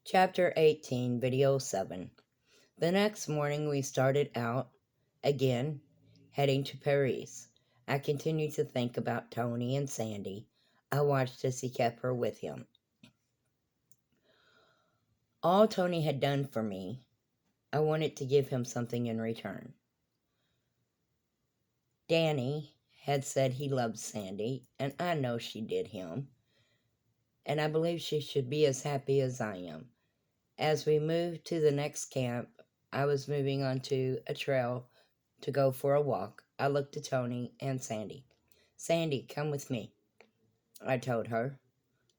Chapter 18, Video 7. The next morning we started out again, heading to Paris. I continued to think about Tony and Sandy. I watched as he kept her with him. All Tony had done for me, I wanted to give him something in return. Danny had said he loved Sandy, and I know she did him, and I believe she should be as happy as I am. As we moved to the next camp, I was moving onto a trail to go for a walk. I looked at Tony and Sandy. "Sandy, come with me," I told her.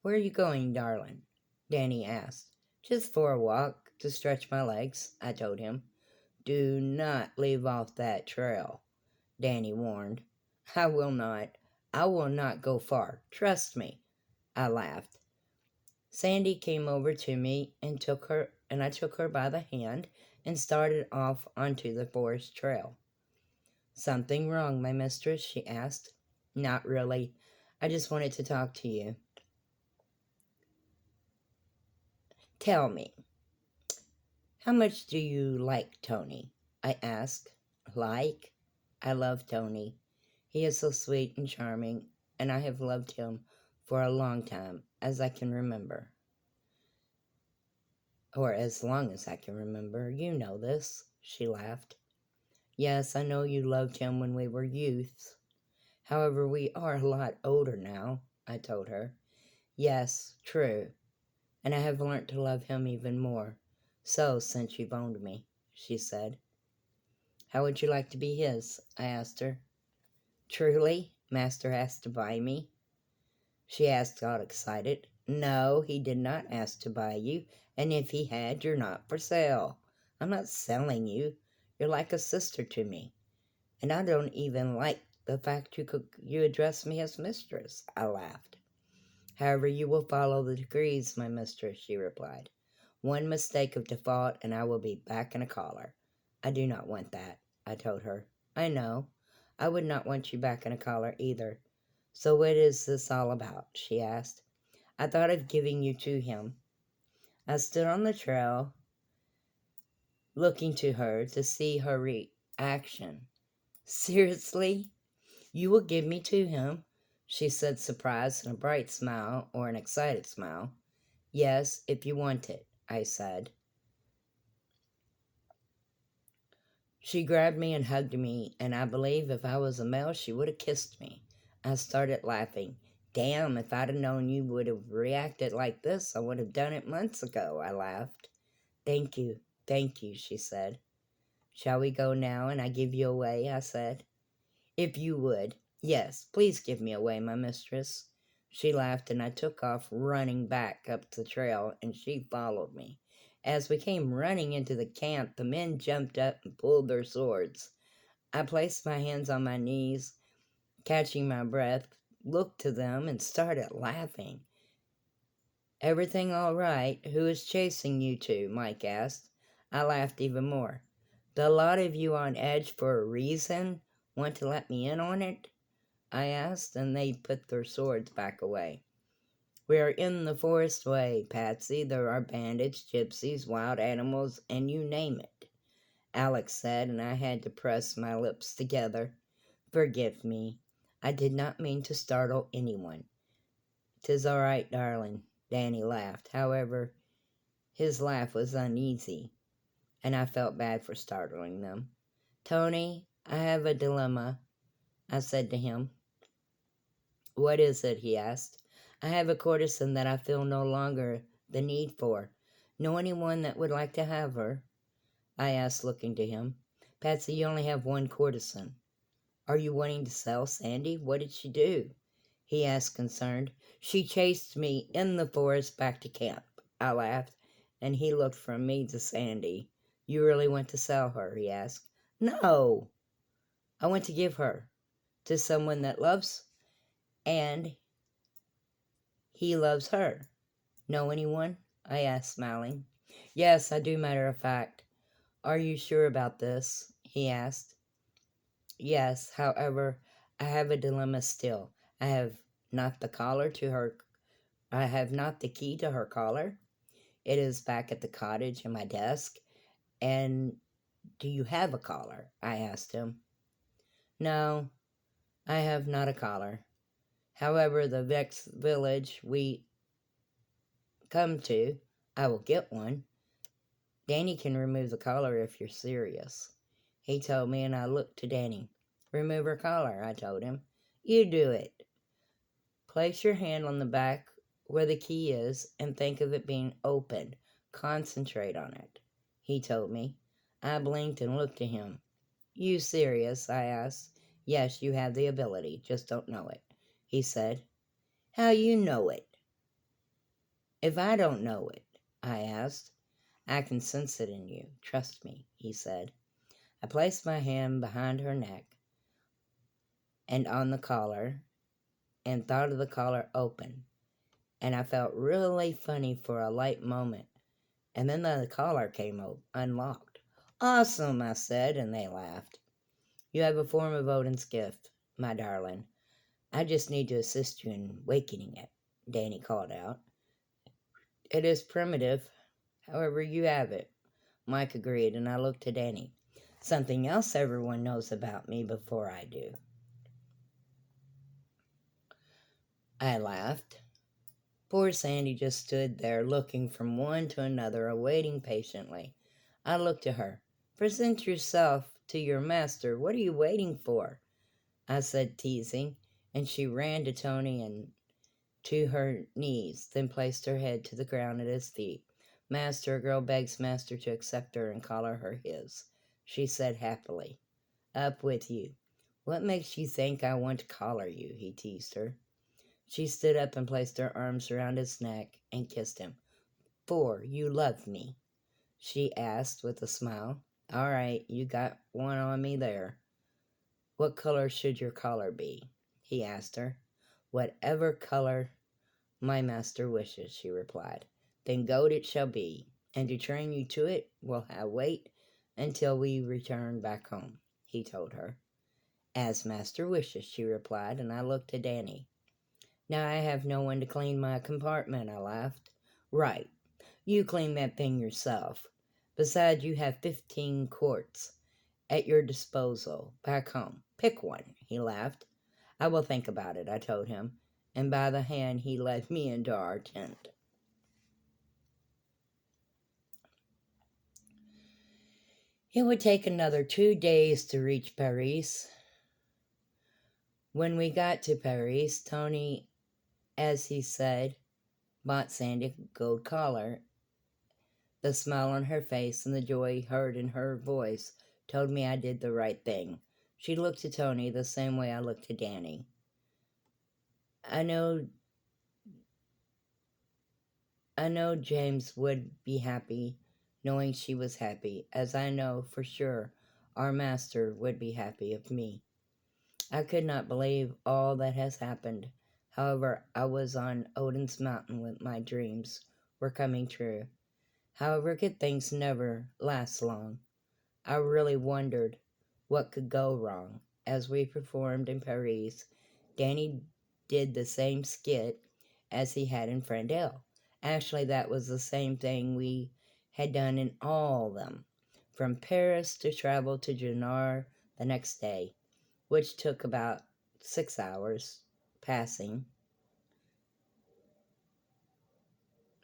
"Where are you going, darling?" Danny asked. "Just for a walk, to stretch my legs," I told him. "Do not leave off that trail," Danny warned. "I will not. I will not go far. Trust me," I laughed. Sandy came over to me and I took her by the hand and started off onto the forest trail. "Something wrong, my mistress?" she asked. "Not really. I just wanted to talk to you." "Tell me, how much do you like Tony?" I asked. "Like? I love Tony. He is so sweet and charming, and I have loved him for a long time, as I can remember. Or as long as I can remember. You know this," she laughed. "Yes, I know you loved him when we were youths. However, we are a lot older now," I told her. "Yes, true. And I have learnt to love him even more. So, since you've owned me," she said. "How would you like to be his?" I asked her. "Truly? Master has to buy me?" she asked, all excited. "No, he did not ask to buy you, and if he had, you're not for sale. I'm not selling you. You're like a sister to me. And I don't even like the fact you address me as mistress," I laughed. "However, you will follow the degrees, my mistress," she replied. "One mistake of default, and I will be back in a collar." "I do not want that," I told her. "I know. I would not want you back in a collar either. So what is this all about?" she asked. "I thought of giving you to him." I stood on the trail, looking to her to see her reaction. "Seriously? You will give me to him?" she said, surprised, and a bright smile, or an excited smile. "Yes, if you want it," I said. She grabbed me and hugged me, and I believe if I was a male, she would have kissed me. I started laughing. "Damn, if I'd have known you would have reacted like this, I would have done it months ago," I laughed. Thank you," she said. "Shall we go now and I give you away?" I said. "If you would. Yes, please give me away, my mistress." She laughed, and I took off running back up the trail, and she followed me. As we came running into the camp, the men jumped up and pulled their swords. I placed my hands on my knees, catching my breath, looked to them, and started laughing. "Everything all right? Who is chasing you two?" Mike asked. I laughed even more. "The lot of you on edge for a reason? Want to let me in on it?" I asked, and they put their swords back away. "We are in the forest way, Patsy. There are bandits, gypsies, wild animals, and you name it," Alex said, and I had to press my lips together. "Forgive me. I did not mean to startle anyone." "'Tis all right, darling," Danny laughed. However, his laugh was uneasy, and I felt bad for startling them. "Tony, I have a dilemma," I said to him. "What is it?" he asked. "I have a courtesan that I feel no longer the need for. Know anyone that would like to have her?" I asked, looking to him. "Patsy, you only have one courtesan." "Are you wanting to sell Sandy? What did she do?" he asked, concerned. "She chased me in the forest back to camp," I laughed, and he looked from me to Sandy. "You really want to sell her?" he asked. "No! I want to give her to someone that loves, and he loves her." "Know anyone?" I asked, smiling. "Yes, I do, matter of fact." "Are you sure about this?" he asked. "Yes, however, I have a dilemma still. I have not the key to her collar. It is back at the cottage in my desk. And do you have a collar? I asked him. No, I have not a collar. However, the next village we come to, I will get one. Danny can remove the collar if you're serious. He told me, and I looked to Danny. Remove her collar, I told him. You do it. Place your hand on the back where the key is and think of it being open. Concentrate on it, he told me. I blinked and looked at him. You serious? I asked. Yes, you have the ability, just don't know it, he said. How you know it? If I don't know it, I asked. I can sense it in you. Trust me, he said. I placed my hand behind her neck and on the collar and thought of the collar open. And I felt really funny for a light moment. And then the collar came unlocked. Awesome, I said, and they laughed. You have a form of Odin's gift, my darling. I just need to assist you in awakening it, Danny called out. It is primitive. However, you have it. Mike agreed, and I looked to Danny. Something else everyone knows about me before I do. I laughed. Poor Sandy just stood there looking from one to another, awaiting patiently. I looked at her. Present yourself to your master. What are you waiting for? I said, teasing, and she ran to Tony and to her knees, then placed her head to the ground at his feet. Master, a girl begs Master to accept her and call her his, she said happily. Up with you. What makes you think I want to collar you? He teased her. She stood up and placed her arms around his neck and kissed him. For you love me, she asked with a smile. All right, you got one on me there. What color should your collar be? He asked her. Whatever color my master wishes, she replied. Then gold it shall be, and to train you to it, we'll have wait until we return back home, he told her. As master wishes, she replied, and I looked at Danny. Now I have no one to clean my compartment, I laughed. Right, you clean that thing yourself. Besides, you have 15 quarts at your disposal back home. Pick one, he laughed. I will think about it, I told him, and by the hand he led me into our tent. It would take another 2 days to reach Paris. When we got to Paris, Tony, as he said, bought Sandy a gold collar. The smile on her face and the joy heard in her voice told me I did the right thing. She looked at Tony the same way I looked at Danny. I know James would be happy knowing she was happy, as I know for sure our master would be happy of me. I could not believe all that has happened. However, I was on Odin's mountain with my dreams were coming true. However, good things never last long. I really wondered what could go wrong. As we performed in Paris, Danny did the same skit as he had in Frandale. Actually, that was the same thing we had done in all of them, from Paris to travel to Jannar the next day, which took about 6 hours passing.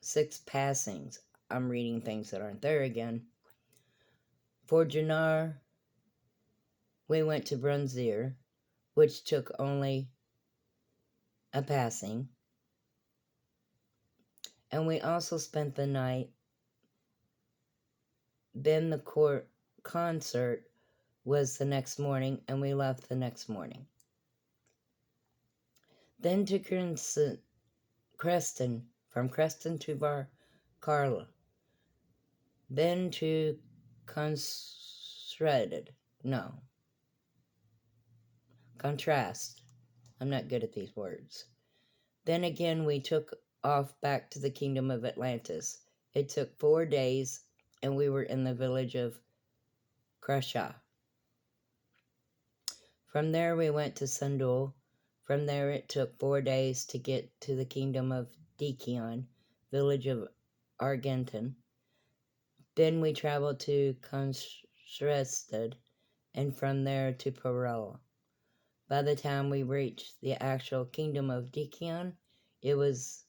6 passings. I'm reading things that aren't there again. For Jannar, we went to Brunzir, which took only a passing. And we also spent the night. Then the concert was the next morning, and we left the next morning. Then to Creston, from Creston to Carla. Then to Contrast. I'm not good at these words. Then again we took off back to the kingdom of Atlantis. It took 4 days, and we were in the village of Krasha. From there we went to Sundul. From there it took 4 days to get to the kingdom of Dikion, village of Argentan. Then we traveled to Constrested, and from there to Perella. By the time we reached the actual kingdom of Dikion, it was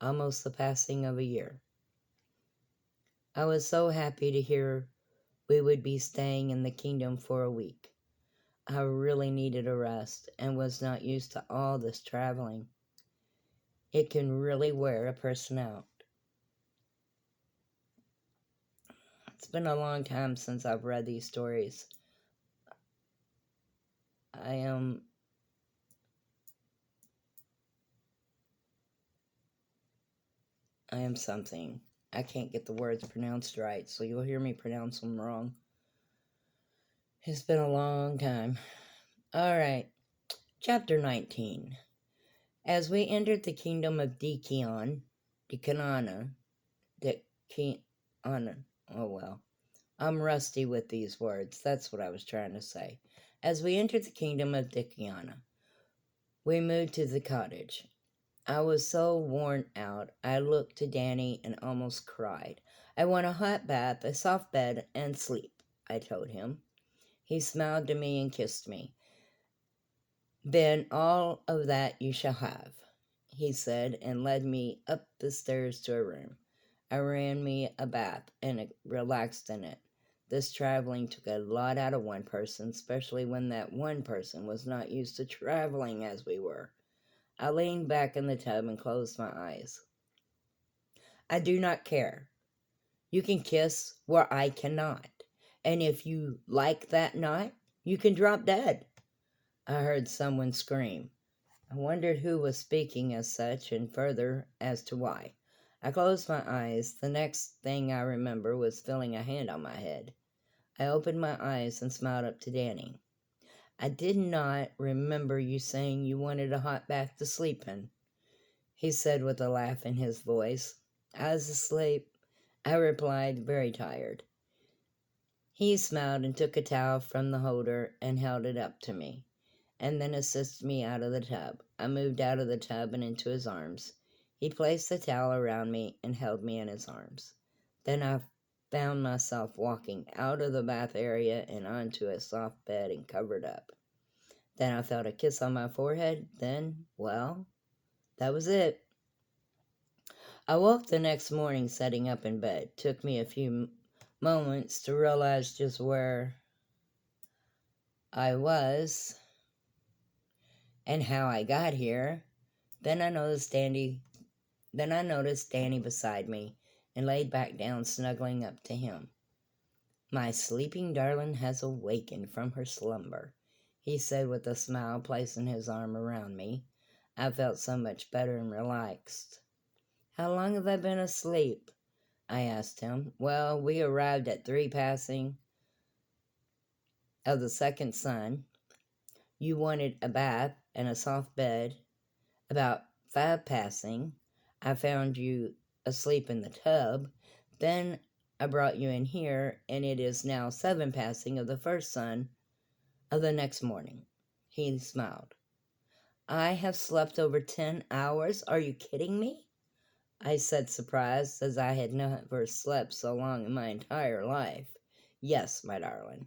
almost the passing of a year. I was so happy to hear we would be staying in the kingdom for a week. I really needed a rest and was not used to all this traveling. It can really wear a person out. It's been a long time since I've read these stories. I am something. I can't get the words pronounced right, so you'll hear me pronounce them wrong. It's been a long time. All right, chapter 19. As we entered the kingdom of Dikion, oh well. I'm rusty with these words. That's what I was trying to say. As we entered the kingdom of Dikiana, we moved to the cottage. I was so worn out, I looked to Danny and almost cried. I want a hot bath, a soft bed, and sleep, I told him. He smiled to me and kissed me. Then all of that you shall have, he said, and led me up the stairs to a room. I ran me a bath and relaxed in it. This traveling took a lot out of one person, especially when that one person was not used to traveling as we were. I leaned back in the tub and closed my eyes. I do not care. You can kiss where I cannot. And if you like that not, you can drop dead. I heard someone scream. I wondered who was speaking as such and further as to why. I closed my eyes. The next thing I remember was feeling a hand on my head. I opened my eyes and smiled up to Danny. I did not remember you saying you wanted a hot bath to sleep in, he said with a laugh in his voice. I was asleep, I replied, very tired. He smiled and took a towel from the holder and held it up to me, and then assisted me out of the tub. I moved out of the tub and into his arms. He placed the towel around me and held me in his arms. Then I found myself walking out of the bath area and onto a soft bed and covered up. Then I felt a kiss on my forehead. Then, well, that was it. I woke the next morning sitting up in bed. It took me a few moments to realize just where I was and how I got here. Then I noticed Danny beside me and laid back down, snuggling up to him. My sleeping darling has awakened from her slumber, he said with a smile, placing his arm around me. I felt so much better and relaxed. How long have I been asleep? I asked him. Well, we arrived at 3 passing of the second sun. You wanted a bath and a soft bed. About 5 passing, I found you asleep in the tub. Then I brought you in here, and it is now 7 passing of the first sun of the next morning. He smiled. I have slept over 10 hours. Are you kidding me? I said, surprised, as I had never slept so long in my entire life. Yes, my darling.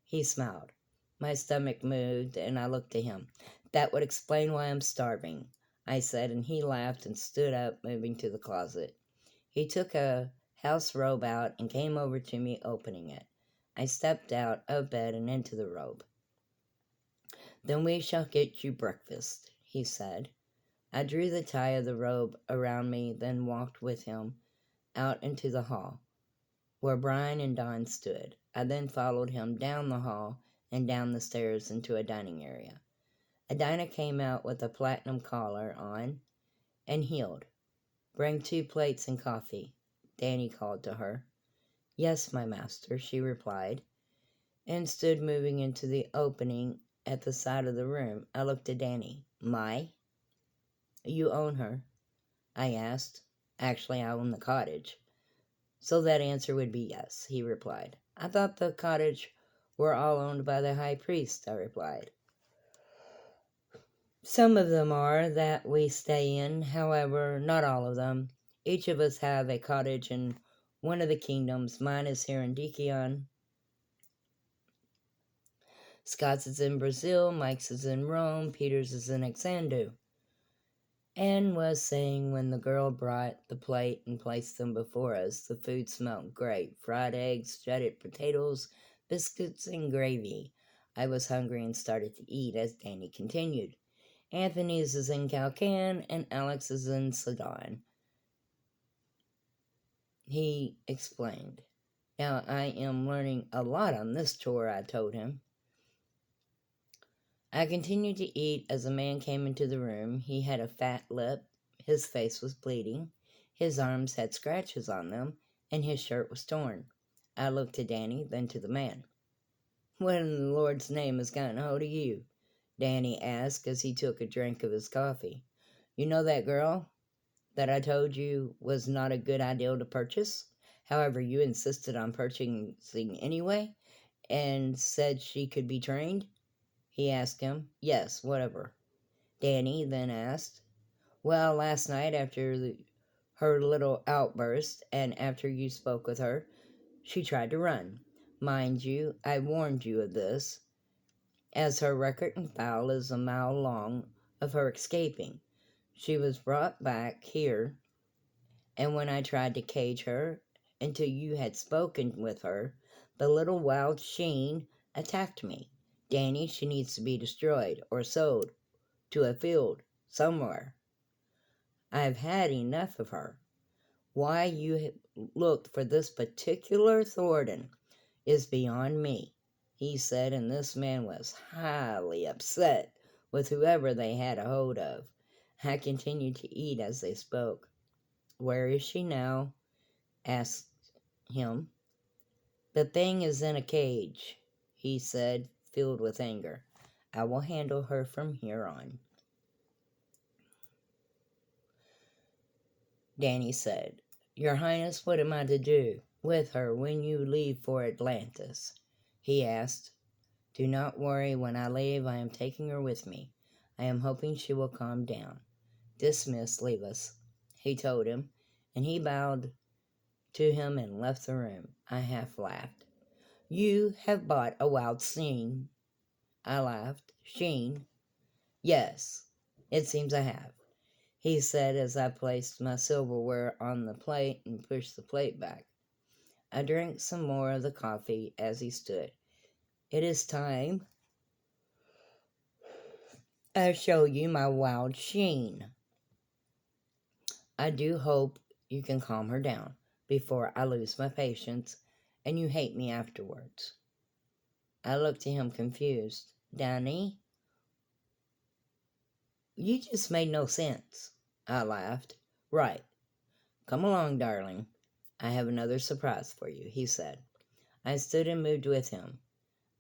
He smiled. My stomach moved, and I looked at him. That would explain why I'm starving, I said, and he laughed and stood up, moving to the closet. He took a house robe out and came over to me, opening it. I stepped out of bed and into the robe. Then we shall get you breakfast, he said. I drew the tie of the robe around me, then walked with him out into the hall, where Brian and Don stood. I then followed him down the hall and down the stairs into a dining area. Adina came out with a platinum collar on and heeled. Bring 2 plates and coffee, Danny called to her. Yes, my master, she replied, and stood moving into the opening at the side of the room. I looked at Danny. You own her? I asked. Actually, I own the cottage. So that answer would be yes, he replied. I thought the cottage were all owned by the high priest, I replied. Some of them are that we stay in, however, not all of them. Each of us have a cottage in one of the kingdoms. Mine is here in Dikion. Scott's is in Brazil, Mike's is in Rome, Peter's is in Xanadu. Anne was saying when the girl brought the plate and placed them before us, the food smelled great. Fried eggs, shredded potatoes, biscuits, and gravy. I was hungry and started to eat as Danny continued. Anthony's is in Kalkan and Alex is in Sidon. He explained. Now I am learning a lot on this tour, I told him. I continued to eat as a man came into the room. He had a fat lip, his face was bleeding, his arms had scratches on them, and his shirt was torn. I looked to Danny, then to the man. What in the Lord's name has gotten hold of you? Danny asked as he took a drink of his coffee. You know that girl that I told you was not a good idea to purchase? However, you insisted on purchasing anyway and said she could be trained? He asked him. Yes, whatever. Danny then asked. Well, last night after her little outburst and after you spoke with her, she tried to run. Mind you, I warned you of this, as her record and file is a mile long of her escaping. She was brought back here, and when I tried to cage her until you had spoken with her, the little wild Sheen attacked me. Danny, she needs to be destroyed or sold to a field somewhere. I've had enough of her. Why you looked for this particular Thornton is beyond me, he said, and this man was highly upset with whoever they had a hold of. I continued to eat as they spoke. Where is she now? Asked him. The thing is in a cage, he said, filled with anger. I will handle her from here on. Danny said, Your Highness, what am I to do with her when you leave for Atlantis? He asked. Do not worry, when I leave, I am taking her with me. I am hoping she will calm down. Dismiss, leave us, he told him, and he bowed to him and left the room. I half laughed. You have bought a wild scene. I laughed. Sheen? Yes, it seems I have, he said as I placed my silverware on the plate and pushed the plate back. I drank some more of the coffee as he stood. It is time I show you my wild Sheen. I do hope you can calm her down before I lose my patience and you hate me afterwards. I looked at him confused. Danny, you just made no sense. I laughed. Right. Come along, darling. I have another surprise for you, he said. I stood and moved with him.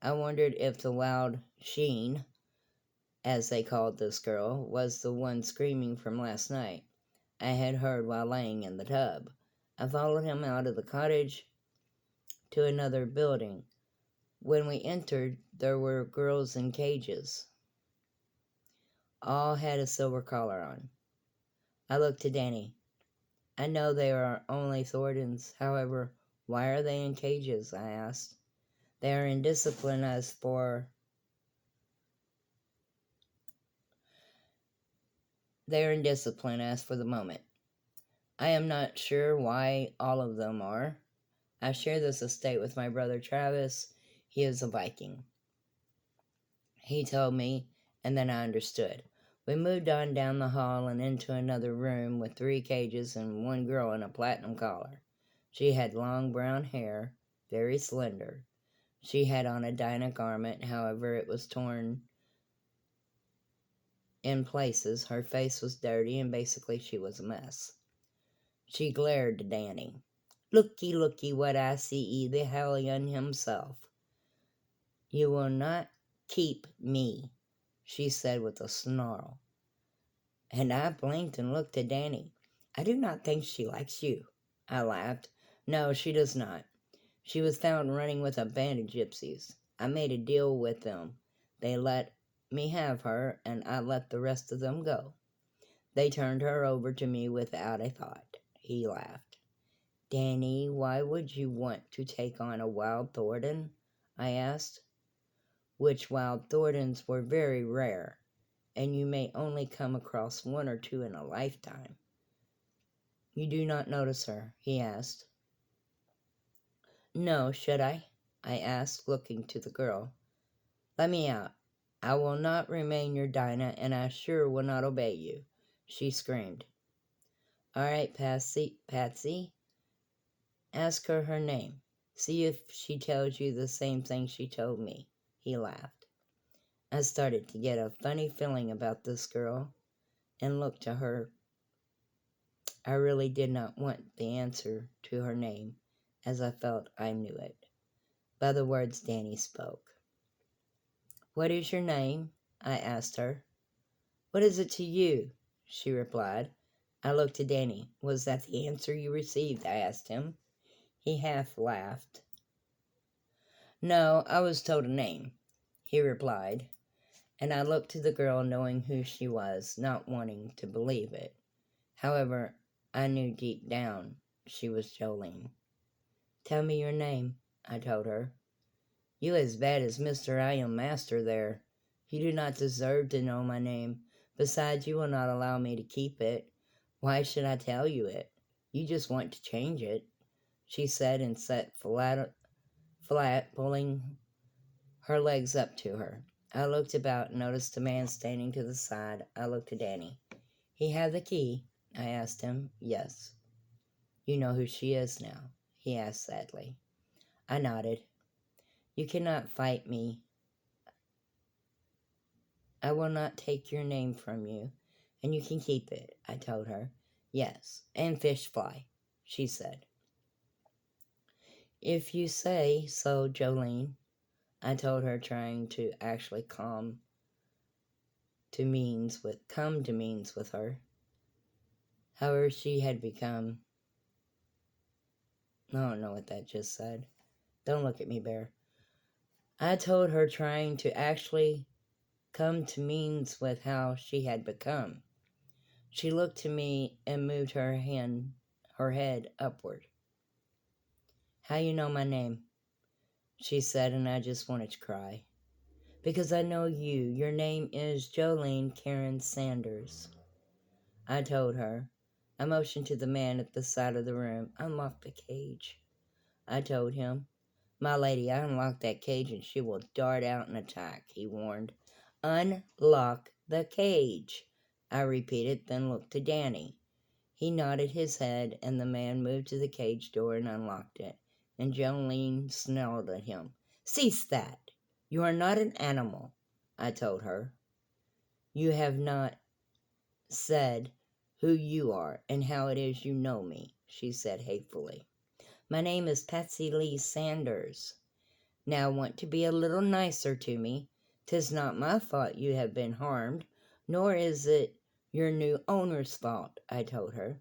I wondered if the wild Sheen, as they called this girl, was the one screaming from last night I had heard while laying in the tub. I followed him out of the cottage to another building. When we entered, there were girls in cages. All had a silver collar on. I looked to Danny. I know they are only Thorntons. However, why are they in cages? I asked. They are in discipline as for the moment. I am not sure why all of them are. I share this estate with my brother Travis. He is a Viking. He told me, and then I understood. We moved on down the hall and into another room with 3 cages and one girl in a platinum collar. She had long brown hair, very slender. She had on a Dinah garment, however, it was torn in places. Her face was dirty, and basically she was a mess. She glared to Danny. Looky, looky, what I see, the Hellion himself. You will not keep me, she said with a snarl. And I blinked and looked at Danny. I do not think she likes you. I laughed. No, she does not. She was found running with a band of gypsies. I made a deal with them. They let me have her, and I let the rest of them go. They turned her over to me without a thought. He laughed. Danny, why would you want to take on a wild Thornton? I asked. Which wild Thorntons were very rare, and you may only come across one or two in a lifetime. You do not notice her? He asked. No, should I? I asked, looking to the girl. Let me out. I will not remain your Dinah, and I sure will not obey you, she screamed. All right, Patsy, ask her name. See if she tells you the same thing she told me. He laughed. I started to get a funny feeling about this girl and looked to her. I really did not want the answer to her name, as I felt I knew it, by the words Danny spoke. What is your name? I asked her. What is it to you? She replied. I looked to Danny. Was that the answer you received? I asked him. He half laughed. No, I was told a name, he replied, and I looked to the girl knowing who she was, not wanting to believe it. However, I knew deep down she was Jolene. Tell me your name, I told her. You as bad as Mr. I am master there. You do not deserve to know my name. Besides, you will not allow me to keep it. Why should I tell you it? You just want to change it, she said and sat flat, pulling her legs up to her. I looked about and noticed a man standing to the side. I looked at Danny. He had the key? I asked him. Yes. You know who she is now? He asked sadly. I nodded. You cannot fight me. I will not take your name from you, and you can keep it, I told her. Yes, and fish fly, she said. If you say so, Jolene, I told her, trying to actually come to means with her. However, she had become... I don't know what that just said. Don't look at me, Bear. I told her, trying to actually come to means with how she had become. She looked to me and moved her head upward. How you know my name? She said, and I just wanted to cry. Because I know you. Your name is Jolene Karen Sanders. I told her. I motioned to the man at the side of the room. Unlock the cage. I told him. My lady, I unlocked that cage and she will dart out and attack, he warned. Unlock the cage, I repeated, then looked to Danny. He nodded his head, and the man moved to the cage door and unlocked it, and Jolene snarled at him. Cease that! You are not an animal, I told her. You have not said who you are and how it is you know me, she said hatefully. My name is Patsy Lee Sanders. Now want to be a little nicer to me. 'Tis not my fault you have been harmed, nor is it your new owner's fault, I told her.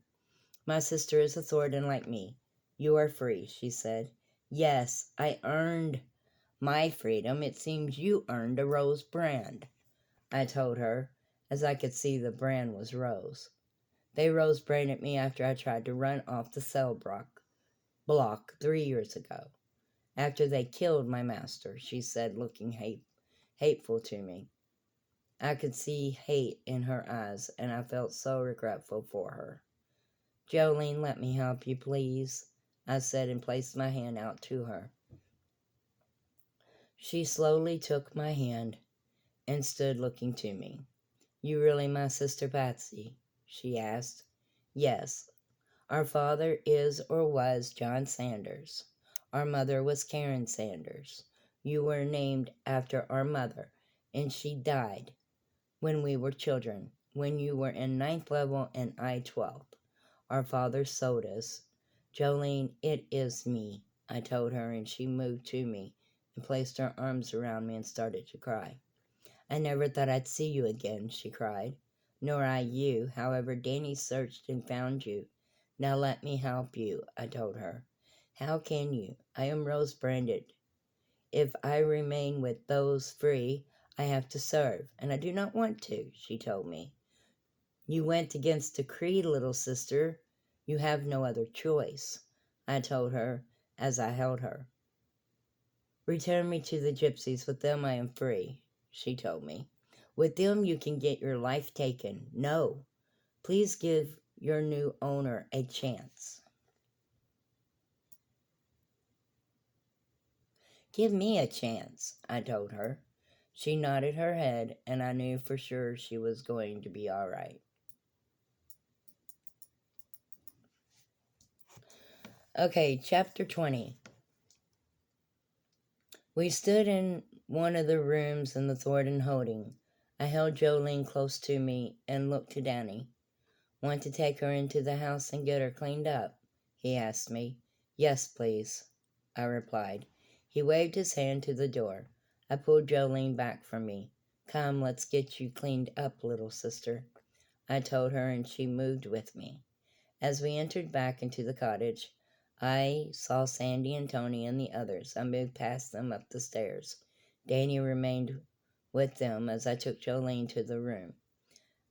My sister is a Thornton like me. You are free, she said. Yes, I earned my freedom. It seems you earned a rose brand, I told her, as I could see the brand was rose. They rose branded me after I tried to run off the cell block 3 years ago. After they killed my master, she said, looking hateful to me. I could see hate in her eyes, and I felt so regretful for her. Jolene, let me help you, please, I said, and placed my hand out to her. She slowly took my hand and stood looking to me. You really my sister Patsy? She asked. Yes. Our father is or was John Sanders. Our mother was Karen Sanders. You were named after our mother, and she died when we were children, when you were in 9th level and I 12th. Our father sold us. Jolene, it is me, I told her, and she moved to me and placed her arms around me and started to cry. I never thought I'd see you again, she cried. Nor I you. However, Danny searched and found you. Now let me help you, I told her. How can you? I am rose branded. If I remain with those free, I have to serve, and I do not want to, she told me. You went against the creed, little sister. You have no other choice, I told her as I held her. Return me to the gypsies. With them I am free, she told me. With them you can get your life taken. No, please give your new owner a chance. Give me a chance, I told her. She nodded her head, and I knew for sure she was going to be all right. Okay, chapter 20. We stood in one of the rooms in the Thornton holding. I held Jolene close to me and looked to Danny. Want to take her into the house and get her cleaned up? He asked me. Yes, please, I replied. He waved his hand to the door. I pulled Jolene back from me. Come, let's get you cleaned up, little sister, I told her, and she moved with me. As we entered back into the cottage, I saw Sandy and Tony and the others. I moved past them up the stairs. Danny remained with them as I took Jolene to the room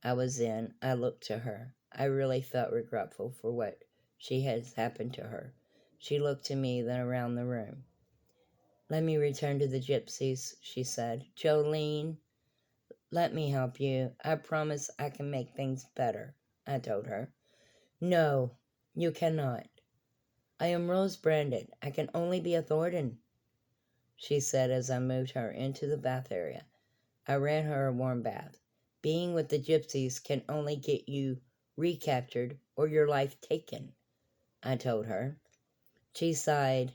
I was in. I looked to her. I really felt regretful for what she had happened to her. She looked to me, then around the room. Let me return to the gypsies, she said. Jolene, let me help you. I promise I can make things better, I told her. No, you cannot. I am Rose Branded. I can only be a Thornton, she said as I moved her into the bath area. I ran her a warm bath. Being with the gypsies can only get you recaptured or your life taken, I told her. She sighed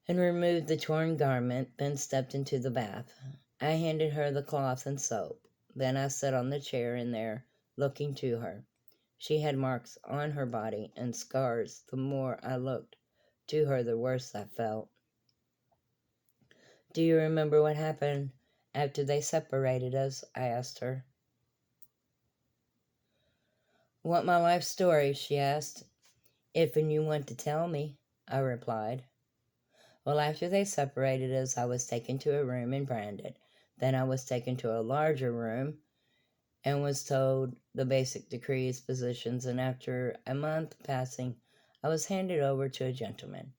and removed the torn garment, then stepped into the bath. I handed her the cloth and soap. Then I sat on the chair in there, looking to her. She had marks on her body and scars. The more I looked to her, the worse I felt. Do you remember what happened after they separated us? I asked her. Want my life story? She asked. If and you want to tell me, I replied. Well, after they separated us, I was taken to a room and branded. Then I was taken to a larger room and was told the basic decrees, positions, and after a month passing, I was handed over to a gentleman.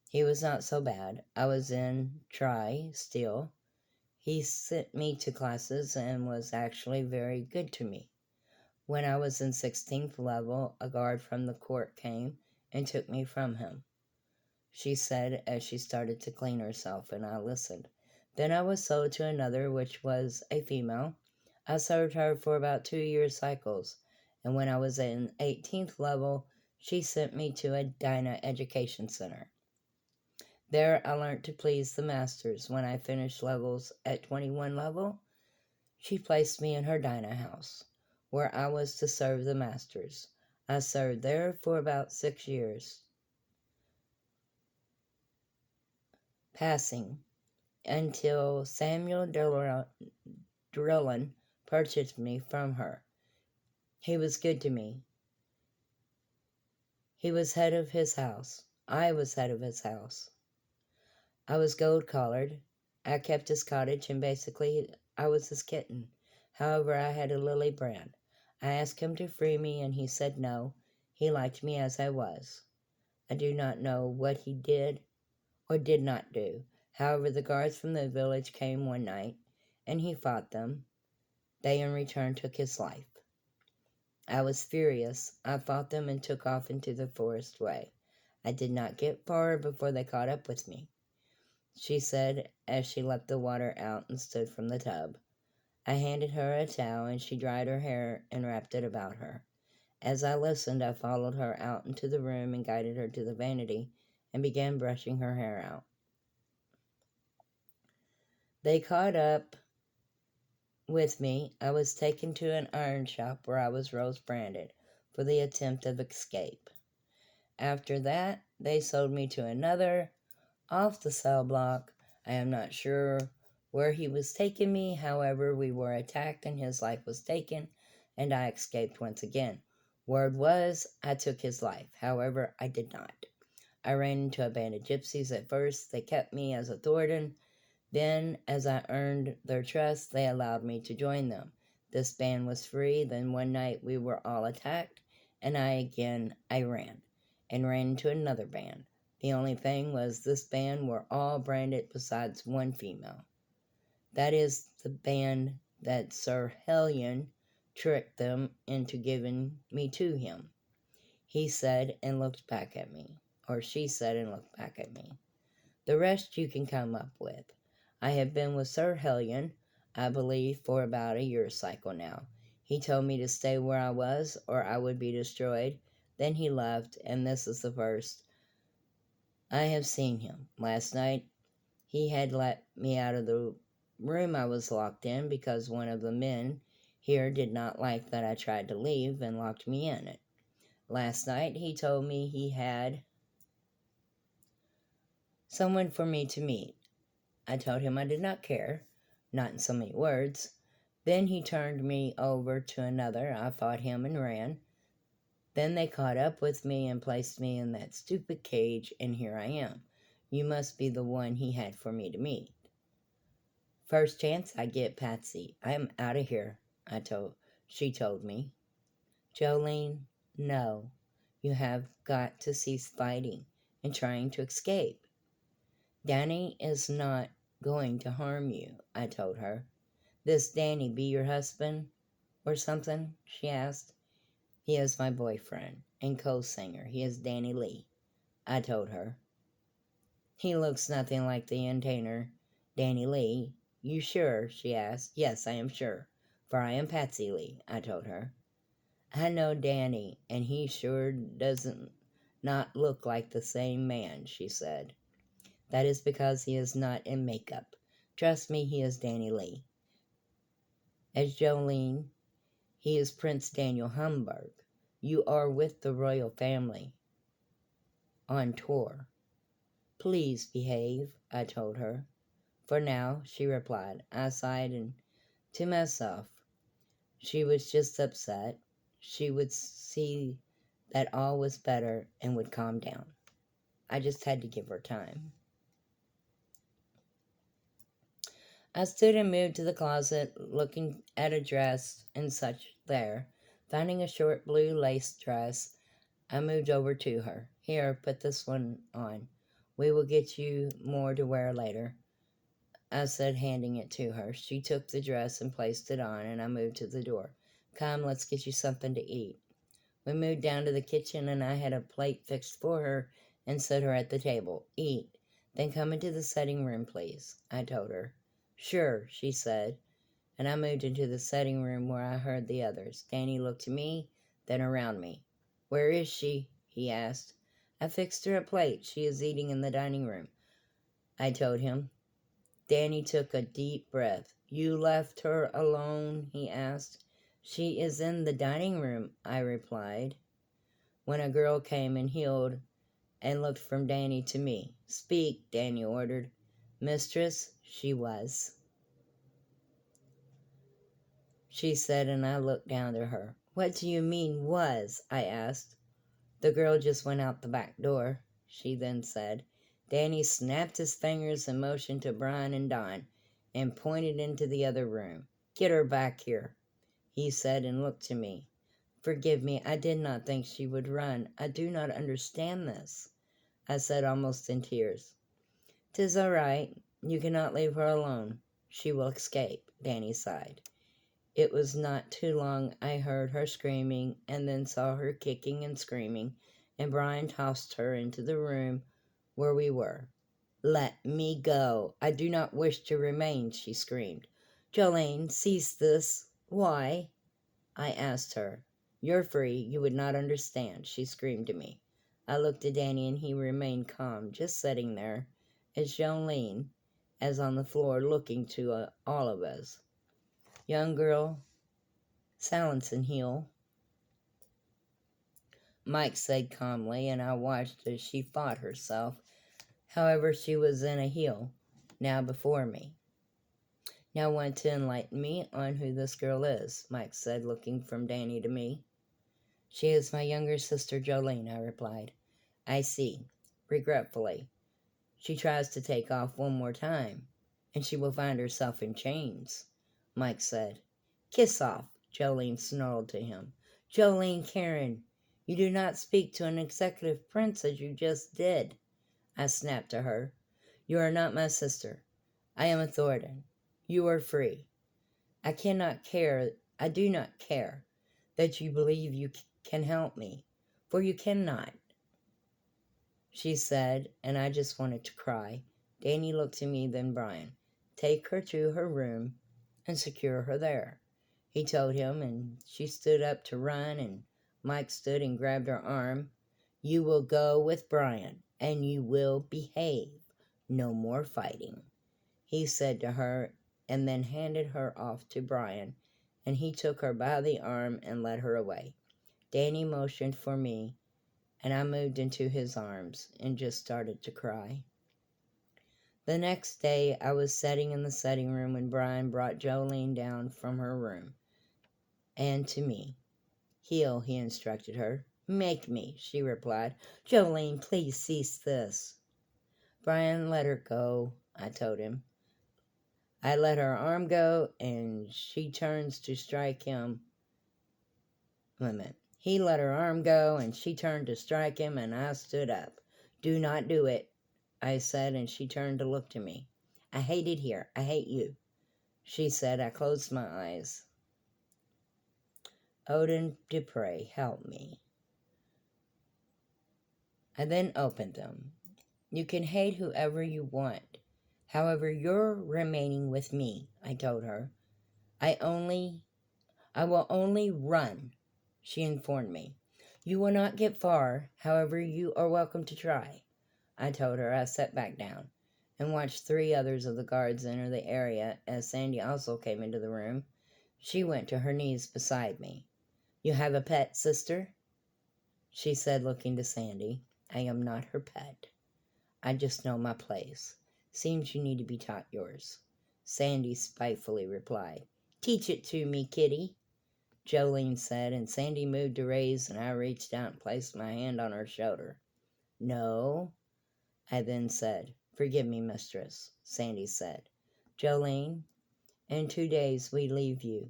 He was not so bad. I was in try still. He sent me to classes and was actually very good to me. When I was in 16th level, a guard from the court came and took me from him, she said as she started to clean herself, and I listened. Then I was sold to another, which was a female. I served her for about 2-year cycles, and when I was in 18th level, she sent me to a Dinah Education Center. There I learned to please the masters. When I finished levels at 21 level, she placed me in her Dinah house, where I was to serve the masters. I served there for about 6 years. Passing until Samuel Drillin purchased me from her. He was good to me. He was head of his house. I was head of his house. I was gold-collared. I kept his cottage, and basically I was his kitten. However, I had a lily brand. I asked him to free me, and he said no. He liked me as I was. I do not know what he did or did not do. However, the guards from the village came one night, and he fought them. They in return took his life. I was furious. I fought them and took off into the forest way. I did not get far before they caught up with me, she said as she let the water out and stood from the tub. I handed her a towel, and she dried her hair and wrapped it about her. As I listened, I followed her out into the room and guided her to the vanity and began brushing her hair out. They caught up with me. I was taken to an iron shop where I was Rose Branded for the attempt of escape. After that, they sold me to another off the cell block. I am not sure where he was taking me. However, we were attacked and his life was taken, and I escaped once again. Word was I took his life. However, I did not. I ran into a band of gypsies at first. They kept me as a Thornton. Then, as I earned their trust, they allowed me to join them. This band was free. Then one night we were all attacked, and I ran and ran into another band. The only thing was this band were all branded besides one female. That is the band that Sir Hellion tricked them into giving me to him. He said and looked back at me, or she said and looked back at me. The rest you can come up with. I have been with Sir Hellion, I believe, for about a year cycle now. He told me to stay where I was or I would be destroyed. Then he left, and this is the first I have seen him. Last night he had let me out of the room I was locked in because one of the men here did not like that I tried to leave and locked me in it. Last night he told me he had someone for me to meet. I told him I did not care, not in so many words. Then he turned me over to another. I fought him and ran. Then they caught up with me and placed me in that stupid cage, and here I am. You must be the one he had for me to meet. First chance I get, Patsy. I am out of here, she told me. Jolene, no. You have got to cease fighting and trying to escape. Danny is not going to harm you, I told her. This Danny be your husband or something? She asked. He is my boyfriend and co-singer. He is Danny Lee, I told her. He looks nothing like the entertainer, Danny Lee. You sure? She asked. Yes, I am sure, for I am Patsy Lee, I told her. I know Danny, and he sure doesn't not look like the same man, she said. That is because he is not in makeup. Trust me, he is Danny Lee. As Jolene, he is Prince Daniel Humberg. You are with the royal family on tour. Please behave, I told her. For now, she replied. I sighed and to myself. She was just upset. She would see that all was better and would calm down. I just had to give her time. I stood and moved to the closet, looking at a dress and such there. Finding a short blue lace dress, I moved over to her. Here, put this one on. We will get you more to wear later, I said, handing it to her. She took the dress and placed it on, and I moved to the door. Come, let's get you something to eat. We moved down to the kitchen, and I had a plate fixed for her and set her at the table. Eat. Then come into the sitting room, please, I told her. Sure, she said, and I moved into the sitting room where I heard the others. Danny looked to me, then around me. Where is she? He asked. I fixed her a plate. She is eating in the dining room, I told him. Danny took a deep breath. You left her alone? He asked. She is in the dining room, I replied. When a girl came and heeled and looked from Danny to me. Speak, Danny ordered. Mistress, she was, she said, and I looked down to her. What do you mean, was? I asked. The girl just went out the back door, she then said. Danny snapped his fingers and motioned to Brian and Don and pointed into the other room. Get her back here, he said, and looked to me. Forgive me, I did not think she would run. I do not understand this, I said, almost in tears. 'Tis all right. You cannot leave her alone. She will escape, Danny sighed. It was not too long I heard her screaming and then saw her kicking and screaming, and Brian tossed her into the room where we were. Let me go. I do not wish to remain, she screamed. Jolene, cease this. Why? I asked her. You're free. You would not understand, she screamed to me. I looked at Danny and he remained calm, just sitting there, as Jolene, as on the floor, looking to all of us. Young girl, silence and heel, Mike said calmly, and I watched as she fought herself. However, she was in a heel, now before me. Now want to enlighten me on who this girl is, Mike said, looking from Danny to me. She is my younger sister, Jolene, I replied. I see, regretfully. She tries to take off one more time. and she will find herself in chains, Mike said. Kiss off, Jolene snarled to him. Jolene Karen, you do not speak to an executive prince as you just did, I snapped to her. You are not my sister. I am a Thornton. You are free. I do not care that you believe you can help me, for you cannot, she said, and I just wanted to cry. Danny looked to me, then Brian. Take her to her room and secure her there, he told him, and she stood up to run, and Mike stood and grabbed her arm. You will go with Brian, and you will behave. No more fighting, he said to her, and then handed her off to Brian, and he took her by the arm and led her away. Danny motioned for me, and I moved into his arms and just started to cry. The next day, I was sitting in the sitting room when Brian brought Jolene down from her room and to me. Heal, he instructed her. Make me, she replied. Jolene, please cease this. Brian, let her go, I told him. I let her arm go, and she turns to strike him. Wait a minute. He let her arm go, and she turned to strike him, and I stood up. Do not do it, I said, and she turned to look to me. I hate it here. I hate you, she said. I closed my eyes. Odin Dupre, help me. I then opened them. You can hate whoever you want. However, you're remaining with me, I told her. I will only run, she informed me. You will not get far. However, you are welcome to try, I told her. I sat back down and watched 3 others of the guards enter the area as Sandy also came into the room. She went to her knees beside me. You have a pet, sister? She said, looking to Sandy. I am not her pet. I just know my place. Seems you need to be taught yours, Sandy spitefully replied. Teach it to me, kitty, Jolene said, and Sandy moved to raise, and I reached out and placed my hand on her shoulder. No, I then said. Forgive me, mistress, Sandy said. Jolene, in 2 days we leave you.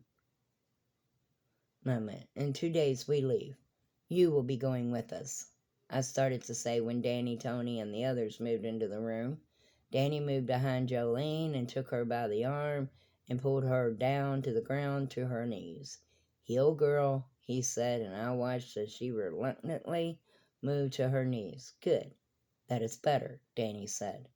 In 2 days we leave. You will be going with us, I started to say when Danny, Tony, and the others moved into the room. Danny moved behind Jolene and took her by the arm and pulled her down to the ground to her knees. Heel, girl, he said, and I watched as she reluctantly moved to her knees. Good. That is better, Danny said.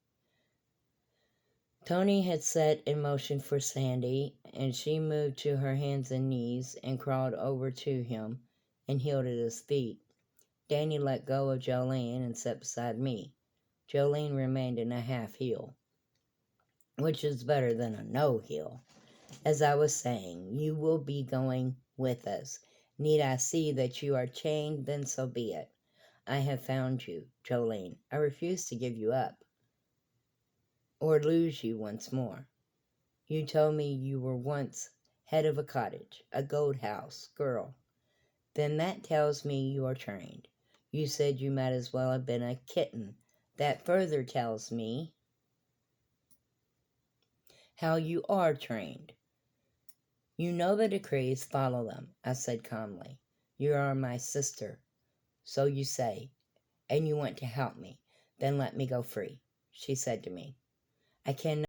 Tony had set in motion for Sandy, and she moved to her hands and knees and crawled over to him and heeled at his feet. Danny let go of Jolene and sat beside me. Jolene remained in a half heel, which is better than a no heel. As I was saying, you will be going with us. Need I see that you are chained? Then so be it. I have found you, Jolene. I refuse to give you up or lose you once more. You told me you were once head of a cottage, a goat house girl. Then that tells me you are trained. You said you might as well have been a kitten. That further tells me how you are trained. You know the decrees, follow them, I said calmly. You are my sister, so you say, and you want to help me. Then let me go free, she said to me. I cannot